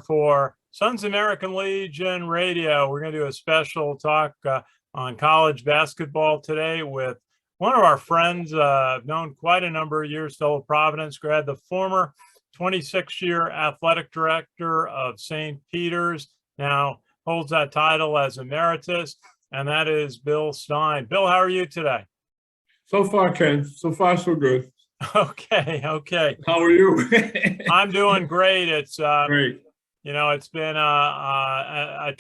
for Sons American Legion Radio. We're going to do a special talk on college basketball today with one of our friends, I've known quite a number of years, fellow Providence grad, the former 26-year athletic director of St. Peter's, now holds that title as Emeritus, and that is Bill Stein. Bill, how are you today? So far, Ken. So far, so good. Okay. How are you? I'm doing great. It's Great. You know, it's been an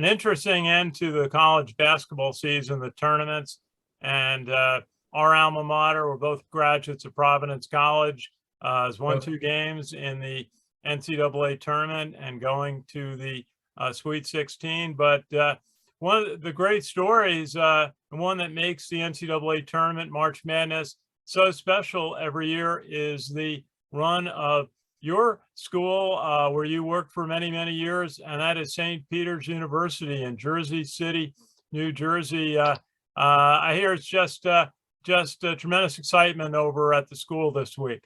interesting end to the college basketball season, the tournaments, and our alma mater, we're both graduates of Providence College, has won 2 games in the NCAA tournament and going to the Sweet 16. But one of the great stories, the one that makes the NCAA tournament, March Madness, so special every year is the run of your school where you worked for many, many years, and that is St. Peter's University in Jersey City, New Jersey. I hear it's just tremendous excitement over at the school this week.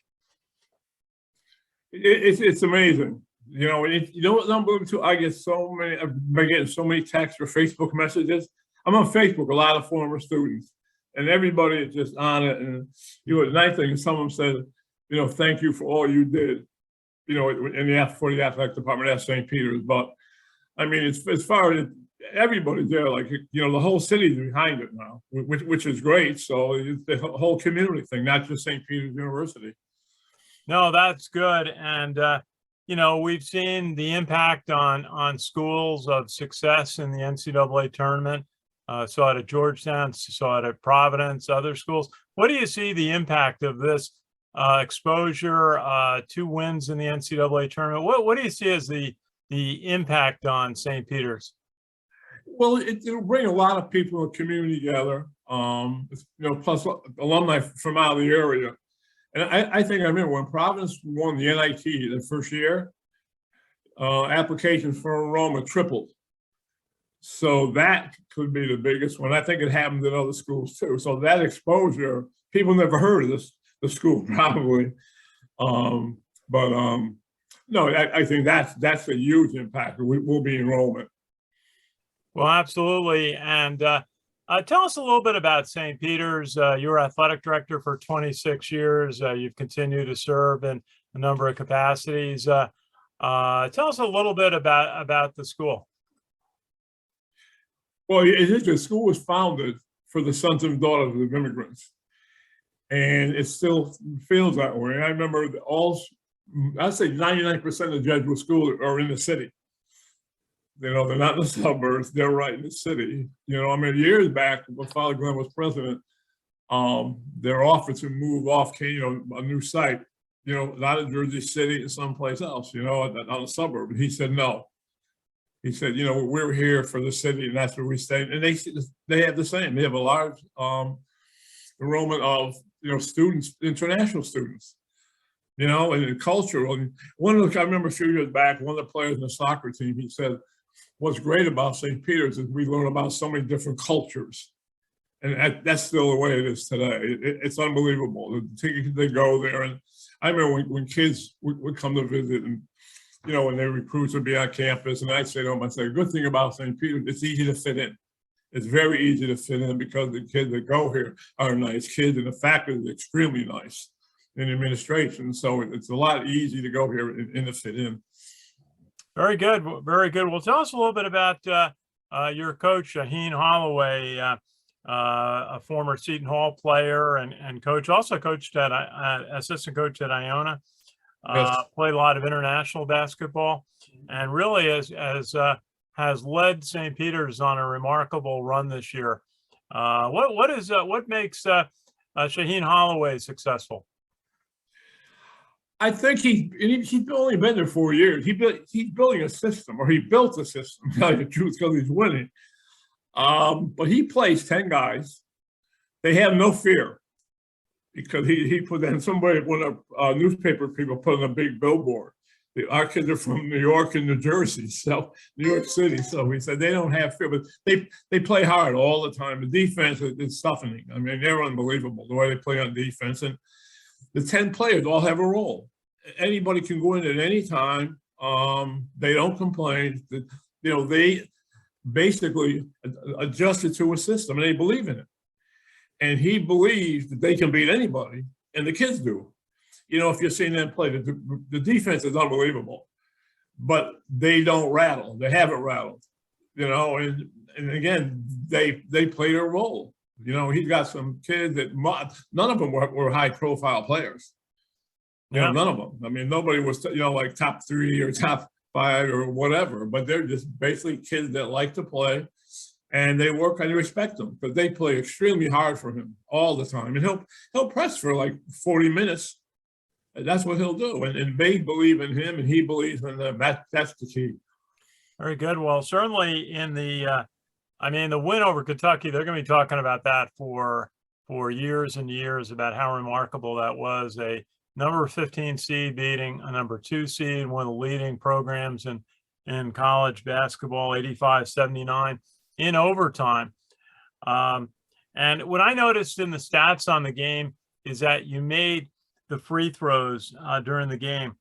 It's amazing. You know what I'm moving to? I get so many. I've been getting so many texts or Facebook messages. I'm on Facebook. A lot of former students, and everybody is just on it. And the nice thing is, someone said, thank you for all you did. For the athletic department at St. Peter's. But I mean, as far as everybody's there, like, the whole city's behind it now, which is great. So it's the whole community thing, not just St. Peter's University. No, that's good. And, we've seen the impact on schools of success in the NCAA tournament. Saw it at Georgetown, saw it at Providence, other schools. What do you see the impact of this exposure, 2 wins in the NCAA tournament? What do you see as the impact on St. Peter's? Well, it'll bring a lot of people in the community together, plus alumni from out of the area. And I think I remember when Providence won the NIT the first year, applications for enrollment tripled. So that could be the biggest one. I think it happened in other schools too. So that exposure, people never heard of the school probably. No, I think that's a huge impact. Will be enrollment. Well, absolutely. And tell us a little bit about St. Peter's. You were athletic director for 26 years. You've continued to serve in a number of capacities. Tell us a little bit about the school. Well, the school was founded for the sons and daughters of immigrants. And it still feels that way. I remember I'd say 99% of the Jesuit schools are in the city. They're not in the suburbs, they're right in the city. Years back, when Father Glenn was president, their office to move off, a new site, not in Jersey City and someplace else, on a suburb. And he said, no. He said, we're here for the city and that's where we stay. And they have the same. They have a large enrollment of, students, international students, and cultural. And I remember a few years back, one of the players in the soccer team, he said, what's great about St. Peter's is we learn about so many different cultures. And that's still the way it is today. It's unbelievable. They go there. And I remember when kids would come to visit and, when their recruits would be on campus, and I'd say to them, the good thing about St. Peter's, it's easy to fit in. It's very easy to fit in because the kids that go here are nice kids, and the faculty is extremely nice in administration. So it's a lot easier to go here and to fit in. Very good. Very good. Well, tell us a little bit about your coach, Shaheen Holloway, a former Seton Hall player and coach, also coached at assistant coach at Iona. Yes. Played a lot of international basketball, and really has led St. Peter's on a remarkable run this year. What makes Shaheen Holloway successful? I think he's only been there 4 years. He's building a system, or he built a system, to tell you the truth, because he's winning. But he plays 10 guys. They have no fear. Because he put that, one of newspaper people put on a big billboard. Our kids are from New York and New Jersey, so New York City. So he said they don't have fear, but they play hard all the time. The defense is toughening. I mean, they're unbelievable the way they play on defense. And the 10 players all have a role. Anybody can go in at any time They don't complain. They basically adjusted to a system, and they believe in it. And he believes that they can beat anybody, and the kids do. If you've seen them play, the defense is unbelievable, but they don't rattle. They haven't rattled, and again, they play their role. He's got some kids that none of them were high profile players. None of them. I mean, nobody was, like top 3 or top 5 or whatever, but they're just basically kids that like to play, and they work and you respect them because they play extremely hard for him all the time. And he'll press for like 40 minutes. That's what he'll do. And they believe in him and he believes in them. That's the key. Very good. Well, certainly in the win over Kentucky, they're going to be talking about that for years and years, about how remarkable that was. A number 15 seed beating a number 2 seed, one of the leading programs in college basketball, 85-79 in overtime. And what I noticed in the stats on the game is that you made the free throws during the game,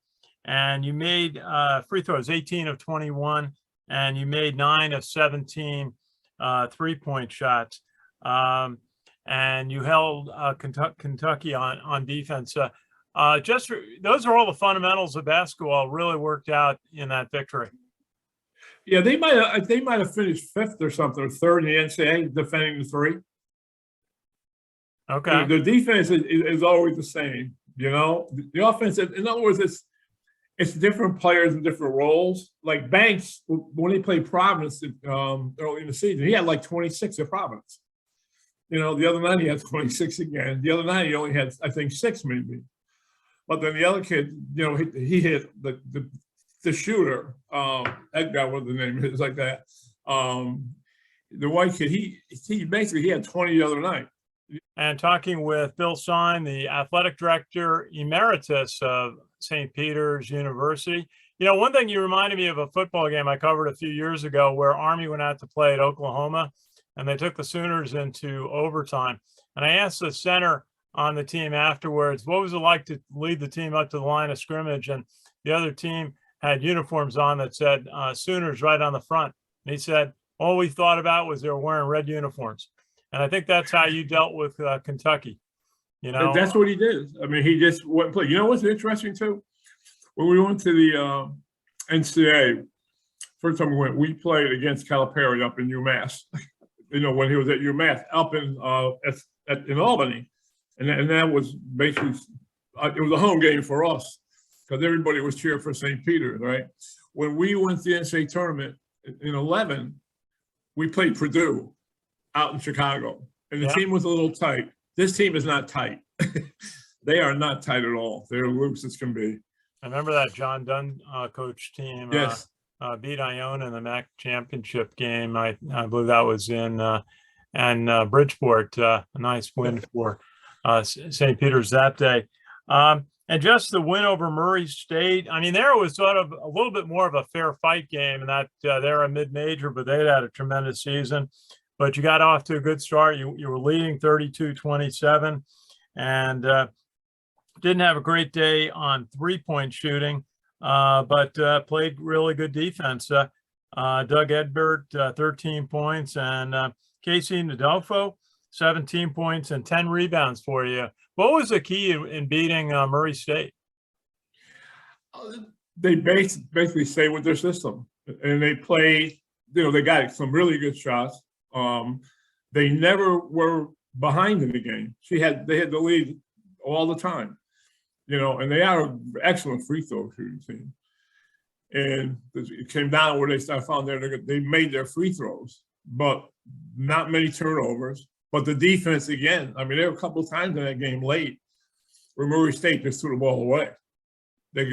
and you made free throws 18 of 21, and you made 9 of 17 3-point shots, and you held Kentucky on defense. Those are all the fundamentals of basketball really worked out in that victory. Yeah, they might have finished 5th or something, or 3rd in the NCAA defending the 3. Okay. The defense is always the same. The offense, in other words, it's different players in different roles. Like Banks, when he played Providence early in the season, he had like 26 at Providence. The other night he had 26 again. The other night he only had, I think, 6 maybe. But then the other kid, he hit the shooter. That guy, what the name is, like that. The white kid, he basically had 20 the other night. And talking with Bill Stein, the athletic director emeritus of St. Peter's University. One thing you reminded me of a football game I covered a few years ago where Army went out to play at Oklahoma, and they took the Sooners into overtime. And I asked the center on the team afterwards, what was it like to lead the team up to the line of scrimmage? And the other team had uniforms on that said Sooners right on the front. And he said, all we thought about was they were wearing red uniforms. And I think that's how you dealt with Kentucky. That's what he did. I mean, he just went play. What's interesting too? When we went to the NCAA, first time we played against Calipari up in UMass. When he was at UMass, up in Albany, and that was basically it was a home game for us because everybody was cheering for St. Peter, right? When we went to the NCAA tournament in 11, we played Purdue out in Chicago, and the team was a little tight. This team is not tight. They are not tight at all. They're loose as can be. I remember that John Dunn coach team beat Iona in the MAC championship game. I believe that was in Bridgeport. A nice win for St. Peter's that day. And just the win over Murray State. I mean, there was sort of a little bit more of a fair fight game, and that they're a mid-major, but they had a tremendous season. But you got off to a good start. You were leading 32-27, and didn't have a great day on 3-point shooting, but played really good defense. Doug Edbert, 13 points, and Casey Nadolfo, 17 points and 10 rebounds for you. What was the key in beating Murray State? They basically stay with their system, and they play. They got some really good shots. They never were behind in the game. They had the lead all the time, and they are an excellent free throw shooting team. And it came down where I found they made their free throws, but not many turnovers. But the defense, again, I mean, there were a couple of times in that game late where Murray State just threw the ball away. They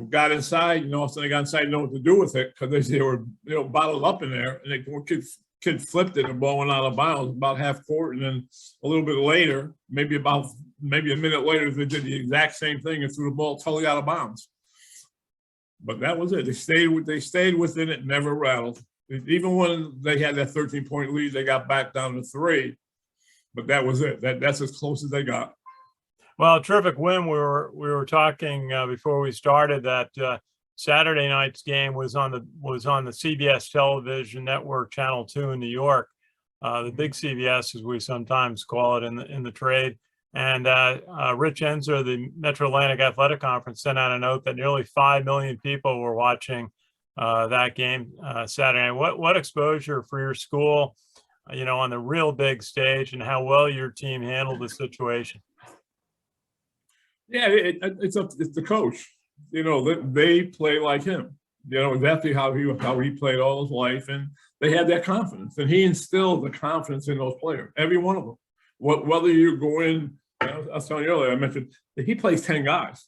got inside, so they got inside, didn't know what to do with it because they were, bottled up in there, and kid flipped it, and the ball went out of bounds about half court, and then a little bit later, maybe a minute later, they did the exact same thing and threw the ball totally out of bounds. But that was it. They stayed within it, never rattled. Even when they had that 13-point lead, they got back down to 3. But that was it. That's as close as they got. Well, terrific win. We were talking before we started that Saturday night's game was on the CBS television network, Channel 2 in New York, the big CBS, as we sometimes call it in the trade. And Rich Enzer of the Metro Atlantic Athletic Conference sent out a note that nearly 5 million people were watching that game Saturday night. What exposure for your school, on the real big stage, and how well your team handled the situation? Yeah, it's the coach. They play like him. Exactly how he played all his life, and they had that confidence, and he instilled the confidence in those players, every one of them. Whether you go in, I was telling you earlier, I mentioned that he plays 10 guys.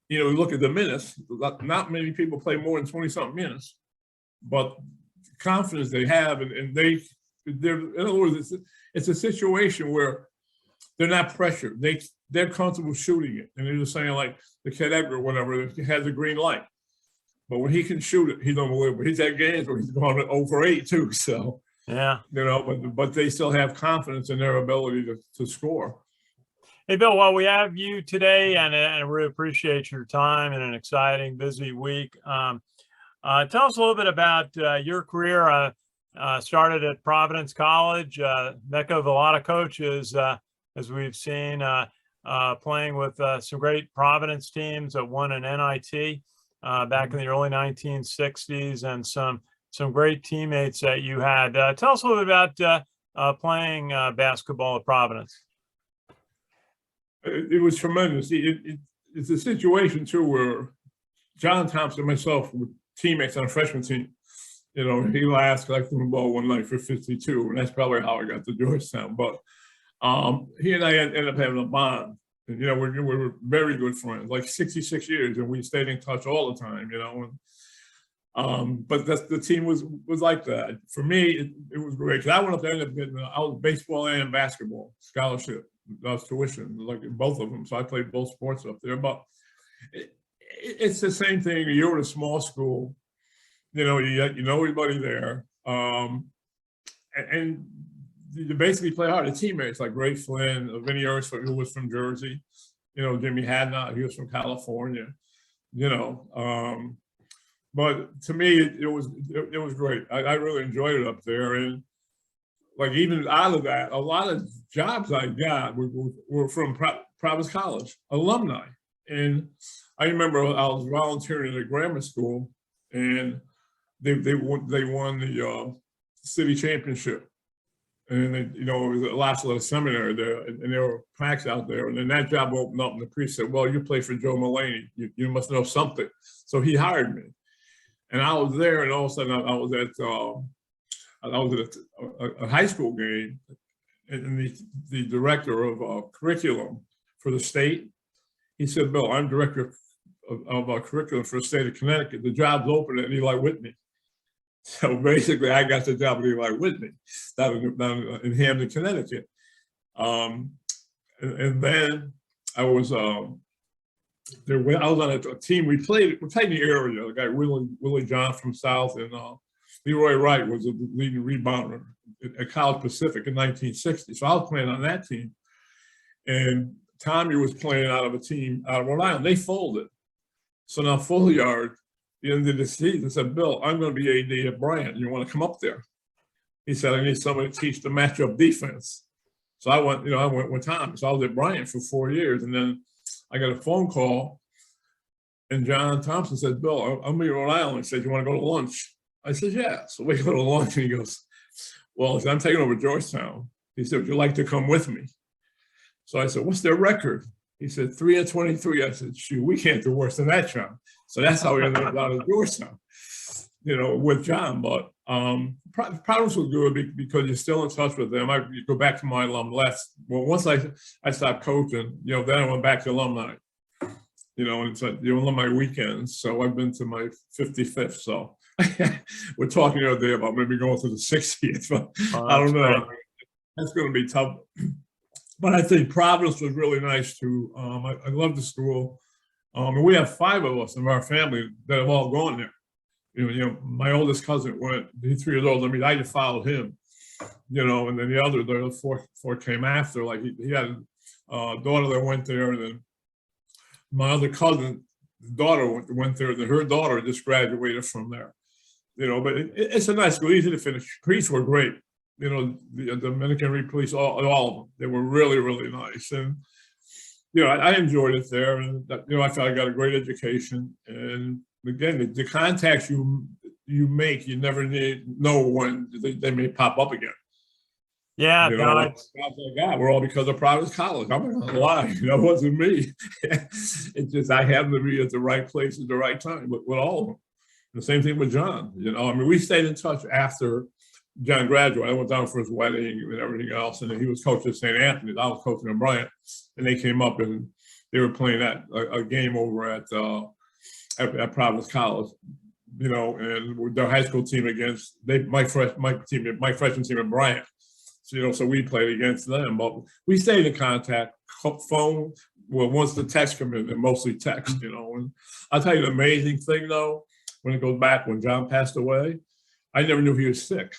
You look at the minutes, not many people play more than 20-something minutes, but the confidence they have, and they're, in other words, it's a situation where they're not pressured. They're comfortable shooting it, and they're just saying, like the kid Edgar or whatever, has a green light. But when he can shoot it, he's unbelievable. He's had games where he's gone over 8 too. So yeah, but they still have confidence in their ability to score. Hey, Bill, well, we have you today, and I really appreciate your time in an exciting, busy week. Tell us a little bit about your career. Started at Providence College, mecca of a lot of coaches, as we've seen, playing with some great Providence teams that won an NIT back in the early 1960s, and some great teammates that you had. Tell us a little bit about playing basketball at Providence. It was tremendous. It's a situation too where John Thompson and myself were teammates on a freshman team. He last collected the ball one night for 52, and that's probably how I got to Georgetown. But he and I ended up having a bond. And, we were very good friends, like 66 years, and we stayed in touch all the time. But the team was like that. For me, it was great, because I went up there and ended up getting I was baseball and basketball scholarship. I was tuition, like both of them. So I played both sports up there. But it's the same thing. You're at a small school, you know everybody there, and you basically play hard. The teammates like Ray Flynn, Vinny Ersford, who was from Jersey, Jimmy Hadnot, he was from California, But to me, it was great. I really enjoyed it up there, and like even out of that, a lot of jobs I got were from Providence College alumni. And I remember I was volunteering at a grammar school, and they won the city championship. And it was at Lasseter Seminary there, and there were plaques out there. And then that job opened up, and the priest said, "Well, you play for Joe Mulaney. You must know something." So he hired me, and I was there. And all of a sudden, I was at a high school game, and the director of curriculum for the state, he said, "Bill, I'm director of curriculum for the state of Connecticut. The job's open at Eli Whitney." So basically, I got the job at Eli Whitney down in Hamden, Connecticut. And then I was on a team. We played in the area. The guy Willie John from South, and Leroy Wright was the leading rebounder at College Pacific in 1960. So I was playing on that team, and Tommy was playing out of a team out of Rhode Island. They folded. So now Folliard, the end of the season, said, "Bill, I'm going to be AD at Bryant. You want to come up there?" He said, "I need somebody to teach the matchup defense." So I went with Tommy. So I was at Bryant for 4 years, and then I got a phone call, and John Thompson said, "Bill, I'm in Rhode Island." He said, "You want to go to lunch?" I said, "Yeah." So we go to lunch, and he goes, "Well, I'm taking over Georgetown." He said, "Would you like to come with me?" So I said, "What's their record?" He said, 3-23. I said, "Shoot, we can't do worse than that, John." So that's how we ended up out of Georgetown, with John. But Providence was good because you're still in touch with them. I go back to my alumni. Once I stopped coaching, then I went back to alumni, and it's like the alumni weekends. So I've been to my 55th. So we're talking the other day about maybe going to the 60th, but I don't know. Great. That's going to be tough. But I think Providence was really nice too. I love the school. And we have 5 of us in our family that have all gone there. My oldest cousin he's 3 years older than me. I just followed him, and then the other four came after. Like he had a daughter that went there, and then my other cousin daughter went there, and her daughter just graduated from there. But it's a nice school, easy to finish. Police were great. The Dominican police, all of them, they were really, really nice. And, I enjoyed it there. And, I felt I got a great education. And again, the contacts you make, you never know when they may pop up again. Yeah, we're all because of Providence College. I'm not gonna lie, it wasn't me. It's just I happened to be at the right place at the right time with all of them. The same thing with John. We stayed in touch after John graduated. I went down for his wedding and everything else, and he was coach at St. Anthony's. I was coaching at Bryant, and they came up and they were playing a game over at Providence College. And with their high school team against my freshman team at Bryant. So we played against them, but we stayed in contact, phone. Well, once the text come in, they're mostly text, And I'll tell you the amazing thing, though, when it goes back, when John passed away, I never knew he was sick.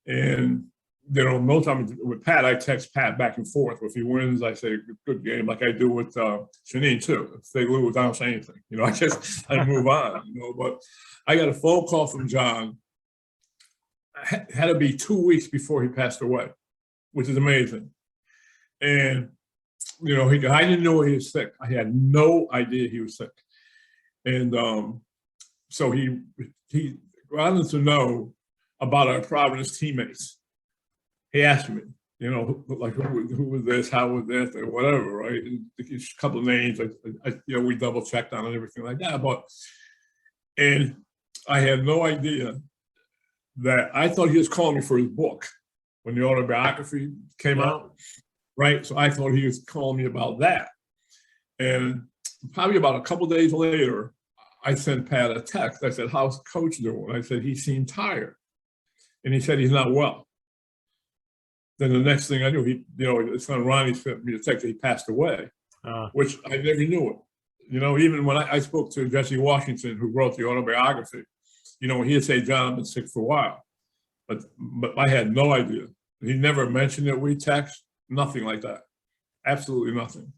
And, most time with Pat, I text Pat back and forth. If he wins, I say, good game, like I do with Shaheen, too. If they lose, I don't say anything. I move on, But I got a phone call from John. Had to be 2 weeks before he passed away, which is amazing. And, I didn't know he was sick. I had no idea he was sick. And so he wanted to know about our Providence teammates. He asked me, like who was this, how was this, or whatever, right? And a couple of names, we double checked on and everything like that. And I had no idea that I thought he was calling me for his book when the autobiography came out, right? So I thought he was calling me about that. And probably about a couple of days later, I sent Pat a text. I said, how's Coach doing? I said, he seemed tired. And he said, he's not well. Then the next thing I knew, his son Ronnie sent me a text that he passed away, which I never knew it. Even when I spoke to Jesse Washington, who wrote the autobiography, he'd say, John, I've been sick for a while. But I had no idea. He never mentioned that we text, nothing like that. Absolutely nothing.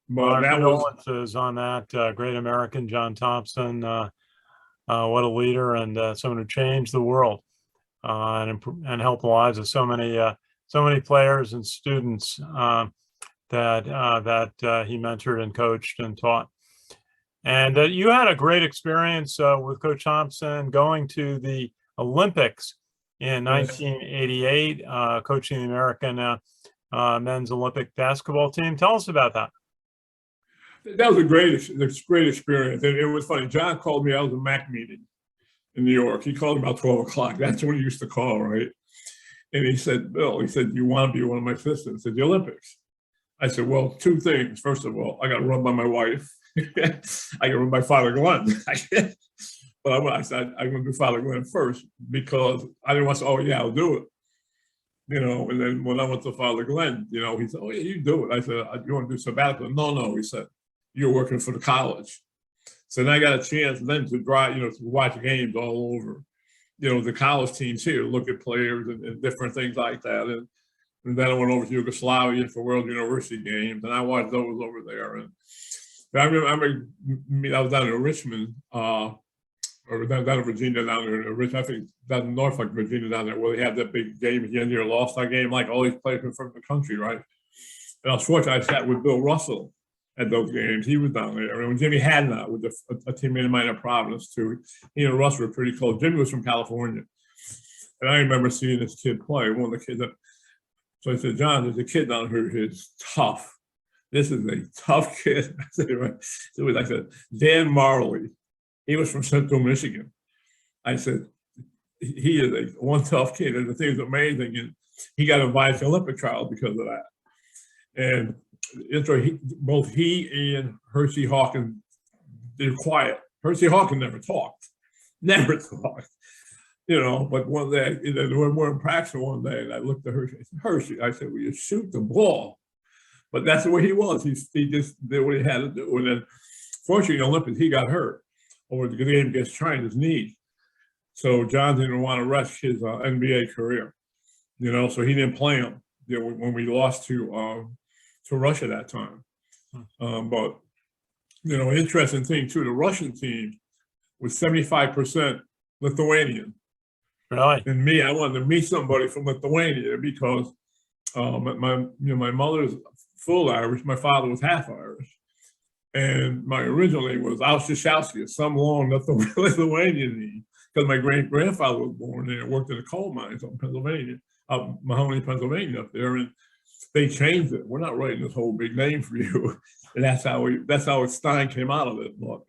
But that condolences on that great American, John Thompson. What a leader and someone who changed the world and helped the lives of so many players and students that he mentored and coached and taught. And you had a great experience with Coach Thompson going to the Olympics in 1988, coaching the American men's Olympic basketball team. Tell us about that. That was a great experience. And it was funny. John called me. I was a MAC meeting in New York. He called about 12 o'clock. That's when he used to call, right? And he said, Bill, you want to be one of my assistants at the Olympics? I said, well, two things. First of all, I got to run by my wife. I can run by Father Glenn. But I said, I'm going to do Father Glenn first because I didn't want to say, oh, yeah, I'll do it. And then when I went to Father Glenn, he said, oh, yeah, you do it. I said, you want to do sabbatical? No, he said, you're working for the college. So then I got a chance then to drive, to watch games all over, the college teams here, look at players and different things like that. And then I went over to Yugoslavia for World University games, and I watched those over there. And I remember I was down in Richmond, or down in Virginia, down there in Richmond, I think down in Norfolk, Virginia, down there, where they have that big game at the end of your All-Star game, like all these players from the country, right? And I was fortunate, I sat with Bill Russell at those games. He was down there. And when Jimmy Hadnot with a teammate of mine at Providence, too, he and Russ were pretty close. Jimmy was from California. And I remember seeing this kid play, one of the kids. So I said, John, there's a kid down here who's tough. This is a tough kid. I said, Dan Marley. He was from Central Michigan. I said, he is one tough kid. And the thing is amazing. And he got invited to Olympic trials because of that. And both he and Hersey Hawkins, they're quiet. Hersey Hawkins never talked. But one day, we're in practice one day, and I looked at Hersey. I said, well, you shoot the ball. But that's the way he was. He just did what he had to do. And then, fortunately, in the Olympics, he got hurt over the game against China, his knee. So John didn't want to rush his NBA career, so he didn't play him when we lost to Russia that time. But interesting thing too, the Russian team was 75% Lithuanian. Really? And I wanted to meet somebody from Lithuania because my mother's full Irish, my father was half Irish. And my original name was Auschwitz, some long Lithuanian name, because my great-grandfather was born there and worked in the coal mines up in Pennsylvania, Mahoney, Pennsylvania up there. And they changed it. We're not writing this whole big name for you. And that's how Stein came out of it. But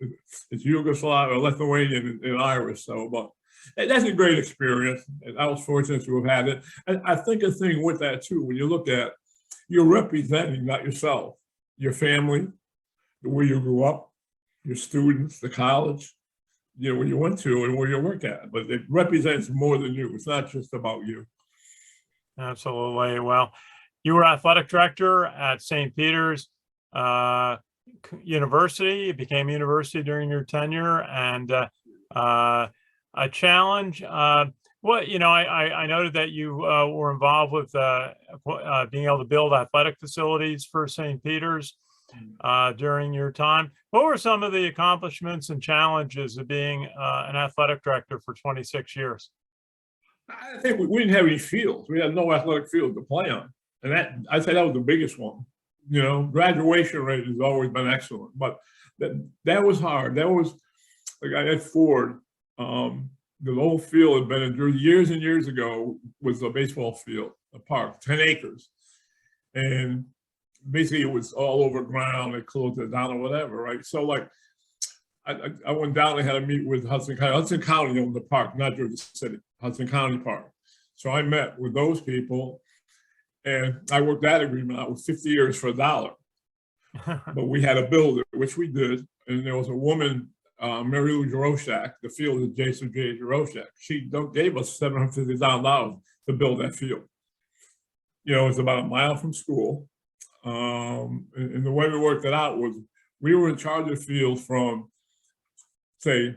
it's Yugoslav or Lithuanian and Irish. So, but that's a great experience. And I was fortunate to have had it. And I think a thing with that too, when you look at, you're representing not yourself, your family, where you grew up, your students, the college, where you went to and where you work at. But it represents more than you. It's not just about you. Absolutely. Well, you were athletic director at St. Peter's University. You became university during your tenure, and a challenge. I noted that you were involved with being able to build athletic facilities for St. Peter's during your time. What were some of the accomplishments and challenges of being an athletic director for 26 years? I think we didn't have any fields. We had no athletic field to play on. And I'd say that was the biggest one. Graduation rate has always been excellent, but that was hard. That was, like at Ford, the old field had been in years and years ago was a baseball field, a park, 10 acres. And basically it was all over ground. They closed it down or whatever, right? So like, I went down and had a meet with Hudson County. Hudson County owned the park, not Jersey City, Hudson County Park. So I met with those people and I worked that agreement out with 50 years for $1. But we had to build it, which we did. And there was a woman, Mary Lou Jaroshak, the field is Jason J. Jaroshak. She gave us $750,000 to build that field. It's about a mile from school. And the way we worked it out was we were in charge of the field from, the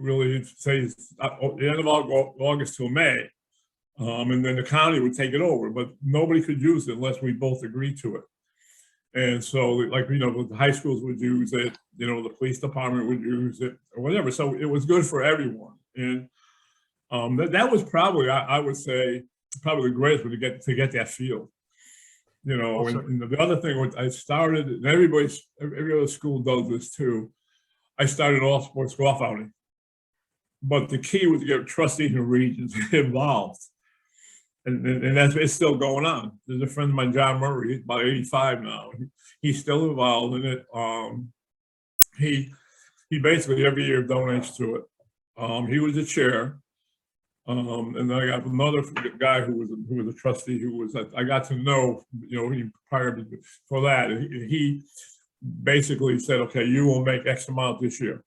end of August till May. And then the county would take it over, but nobody could use it unless we both agreed to it. And so, like, the high schools would use it, the police department would use it, or whatever. So it was good for everyone. And that was probably, I would say, probably the greatest way to get that field. And the other thing was I started, and every other school does this too. I started an all-sports golf outing. But the key was to get trustees and regions involved. And it's still going on. There's a friend of mine, John Murray, he's about 85 now. He's still involved in it. He basically every year donates to it. He was the chair. And then I got another guy who was a trustee I got to know, he prior for that. He basically said, okay, you will make X amount this year.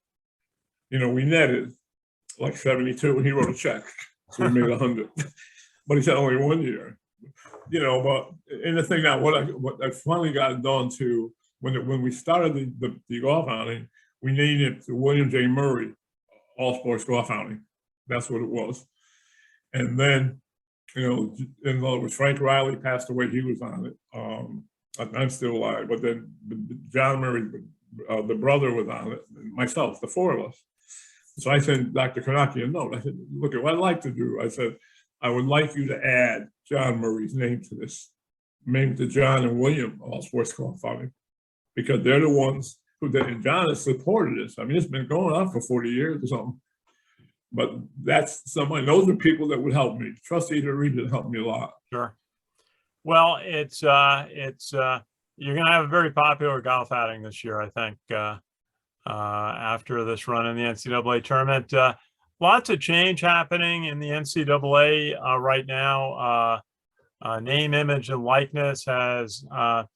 We netted like 72 and he wrote a check. So we made 100. But he said only 1 year, but in the thing now, what I finally got done to when we started the golf outing, we named it the William J. Murray All Sports Golf Outing. That's what it was. And then, in other words, Frank Riley passed away. He was on it. I'm still alive, but then John Murray, the brother, was on it, and myself, the four of us. So I sent Dr. Kanaki a note. I said, look at what I'd like to do. I said, I would like you to add John Murray's name to this, maybe to John and William All Sports Golf Outing, because they're the ones who did, and John has supported this. I mean, it's been going on for 40 years or something. But that's somebody, those are people that would help me. Trustees of the region helped me a lot. Sure. Well, it's you're going to have a very popular golf outing this year, I think, after this run in the NCAA tournament. Lots of change happening in the NCAA right now. Name, image, and likeness has come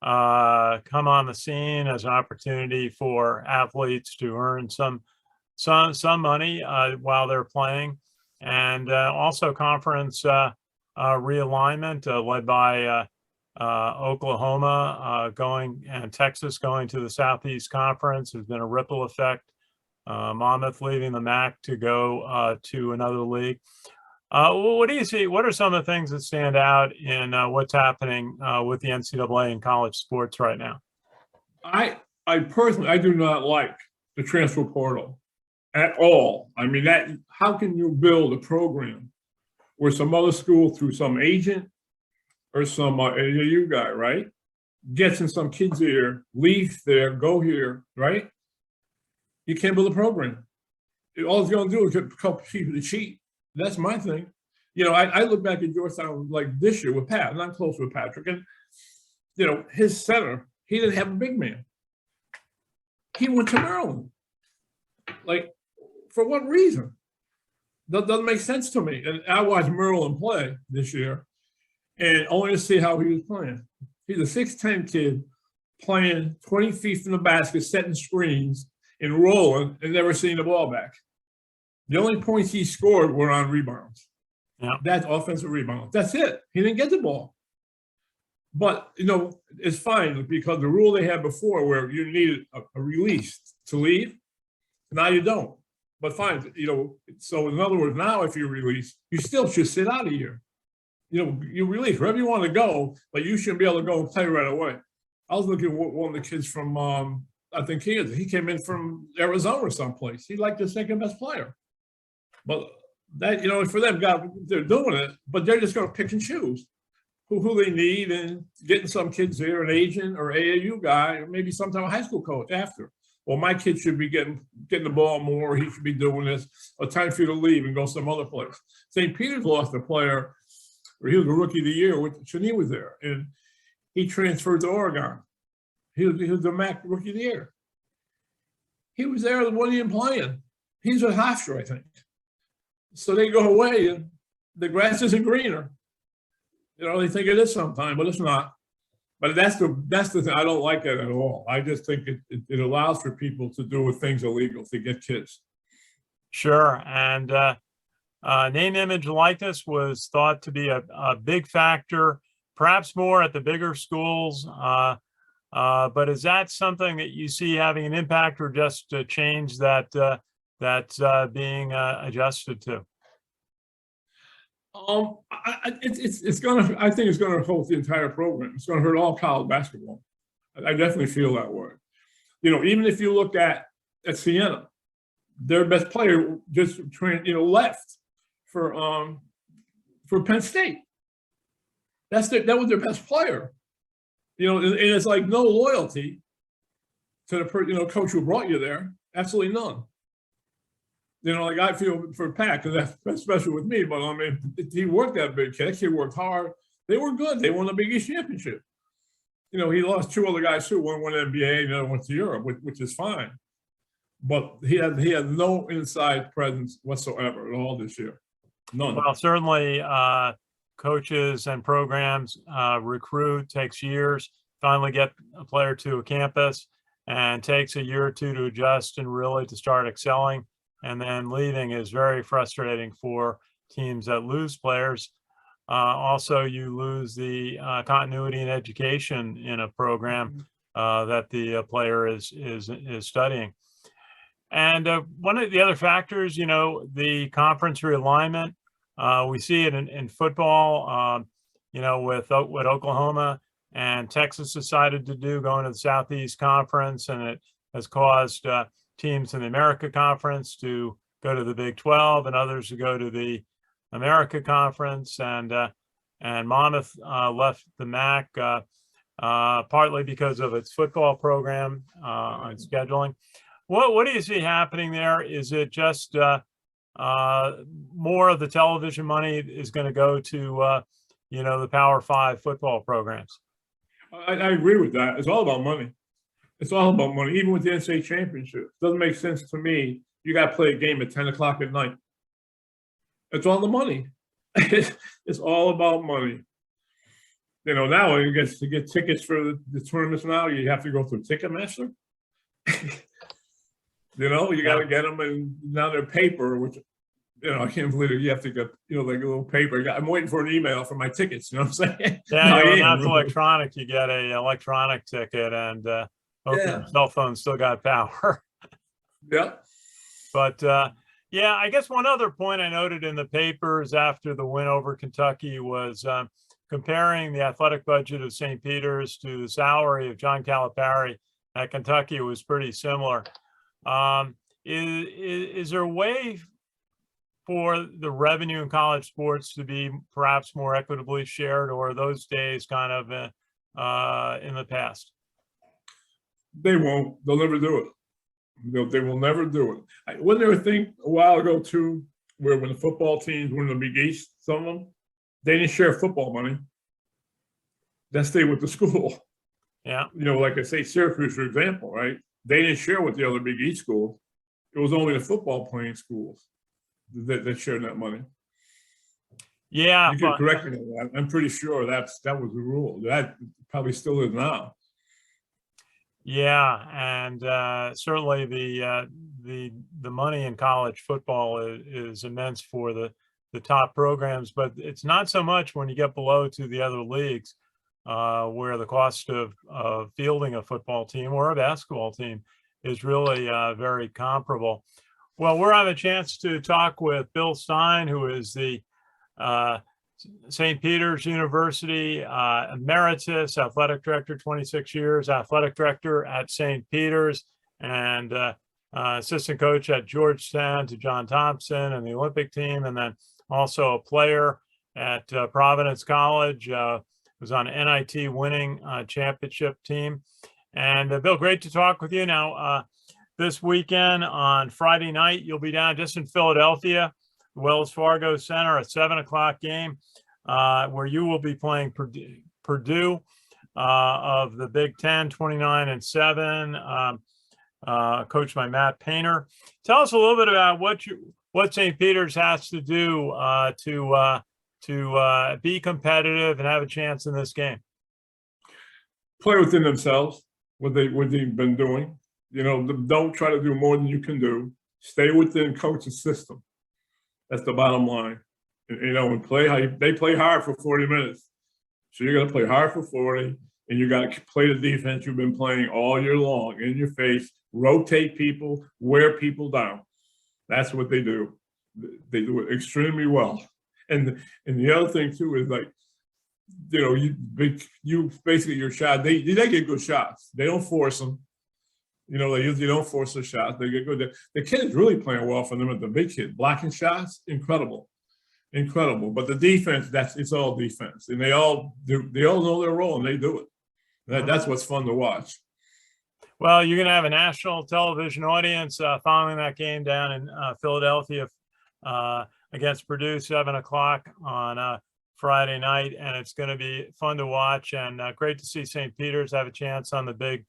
on the scene as an opportunity for athletes to earn some money while they're playing, and also conference realignment led by Oklahoma and Texas going to the Southeast Conference has been a ripple effect. Monmouth leaving the MAC to go to another league. What do you see? What are some of the things that stand out in what's happening with the NCAA and college sports right now? I do not like the transfer portal at all. I mean, how can you build a program where some other school through some agent or some AAU guy, right, gets in some kids' ear, leave there, go here, right? You can't build a program. All it's going to do is get a couple people to cheat. That's my thing. I look back at Georgetown like this year with Pat, and I'm close with Patrick, and his center, he didn't have a big man. He went to Maryland. Like, for what reason? That doesn't make sense to me. And I watched Maryland play this year, and only to see how he was playing. He's a 6'10" kid playing 20 feet from the basket, setting screens and rolling, and never seeing the ball back. The only points he scored were on rebounds. Yeah. That's offensive rebounds. That's it. He didn't get the ball. But, it's fine because the rule they had before where you needed a release to leave, now you don't. But fine, so in other words, now if you release, you still should sit out a year. You release wherever you want to go, but you shouldn't be able to go and play right away. I was looking at one of the kids from, I think he came in from Arizona or someplace. He's like the second best player. But that, for them, God, they're doing it, but they're just going to pick and choose who they need and getting some kids there, an agent or AAU guy, or maybe sometime a high school coach after. Well, my kid should be getting the ball more. He should be doing this. A time for you to leave and go some other place. St. Peter's lost a player, or he was a rookie of the year. Shaheen was there, and he transferred to Oregon. He was the MAC rookie of the year. He was there when he didn't playing. He's a Hofstra, I think. So they go away, and the grass isn't greener. They think it is sometime, but it's not. But that's the thing. I don't like that at all. I just think it allows for people to do things illegal to get kids. Sure. And name, image, likeness was thought to be a big factor, perhaps more at the bigger schools. But is that something that you see having an impact, or just a change that's being adjusted to? I think it's going to hurt the entire program. It's going to hurt all college basketball. I definitely feel that way. Even if you look at Siena, their best player just left for Penn State. That was their best player. And it's like no loyalty to the coach who brought you there. Absolutely none. Like I feel for Pat, because that's special with me, but I mean, he worked that big kid. That kid worked hard. They were good. They won the Big East Championship. He lost two other guys too. One went NBA, and the other went to Europe, which is fine. But he had no inside presence whatsoever at all this year. None. Well, certainly coaches and programs recruit, takes years, finally get a player to a campus, and takes a year or two to adjust and really to start excelling. And then leaving is very frustrating for teams that lose players. Also, you lose the continuity in education in a program that the player is studying. And one of the other factors, the conference realignment, we see it in football, with what Oklahoma and Texas decided to do, going to the Southeast Conference, and it has caused teams in the America Conference to go to the Big 12 and others to go to the America Conference. And Monmouth left the MAC partly because of its football program and scheduling. What do you see happening there? Is it just more of the television money is going to go to the Power 5 football programs? I agree with that. It's all about money. It's all about money. Even with the NCAA Championship, it doesn't make sense to me. You got to play a game at 10 o'clock at night. It's all the money. It's all about money. Now you get to get tickets for the tournaments. Now you have to go through Ticketmaster. You got to get them, and now they're paper, which I can't believe it. You have to get like a little paper. I'm waiting for an email for my tickets. You know what I'm saying? Yeah, now it's electronic. You get an electronic ticket, and your cell phone still got power. Yeah. But I guess one other point I noted in the papers after the win over Kentucky was comparing the athletic budget of St. Peter's to the salary of John Calipari at Kentucky was pretty similar. Is there a way for the revenue in college sports to be perhaps more equitably shared, or are those days kind of in the past? They won't. They'll never do it. They will never do it. Wasn't there a thing a while ago too, where when the football teams were in the Big East, some of them, they didn't share football money. That stayed with the school. Yeah. Like I say, Syracuse, for example, right? They didn't share with the other Big East schools. It was only the football playing schools that shared that money. Yeah. You can correct me on that. I'm pretty sure that was the rule. That probably still is now. Yeah, and certainly the money in college football is immense for the top programs, but it's not so much when you get below to the other leagues, where the cost of fielding a football team or a basketball team is really very comparable. Well, we're having a chance to talk with Bill Stein, who is the St. Peter's University Emeritus, athletic director, 26 years, athletic director at St. Peter's, and assistant coach at Georgetown to John Thompson and the Olympic team, and then also a player at Providence College, was on NIT winning championship team. And Bill, great to talk with you. Now, this weekend on Friday night, you'll be down just in Philadelphia, Wells Fargo Center, a 7:00 game, where you will be playing Purdue of the Big Ten, 29-7, coached by Matt Painter. Tell us a little bit about what St. Peter's has to do to be competitive and have a chance in this game. Play within themselves, what they've been doing. Don't try to do more than you can do. Stay within coach's system. That's the bottom line. And play they play hard for 40 minutes. So you're going to play hard for 40, and you got to play the defense you've been playing all year long, in your face, rotate people, wear people down. That's what they do. They do it extremely well. And the other thing too is, like, you basically your shot. They get good shots. They don't force them. They usually don't force the shots. They get good. The kid is really playing well for them at the big kid. Blocking shots, incredible. But the defense, it's all defense. And they all know their role, and they do it. That's what's fun to watch. Well, you're going to have a national television audience following that game down in Philadelphia against Purdue, 7:00 on Friday night. And it's going to be fun to watch, and great to see St. Peter's have a chance on the big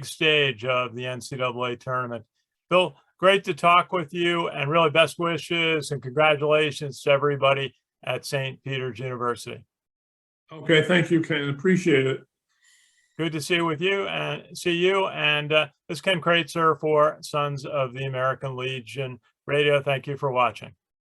stage of the NCAA tournament. Bill, great to talk with you, and really best wishes and congratulations to everybody at St. Peter's University. Okay, thank you, Ken. Appreciate it. Good to see you. And this is Ken Kraetzer for Sons of the American Legion Radio. Thank you for watching.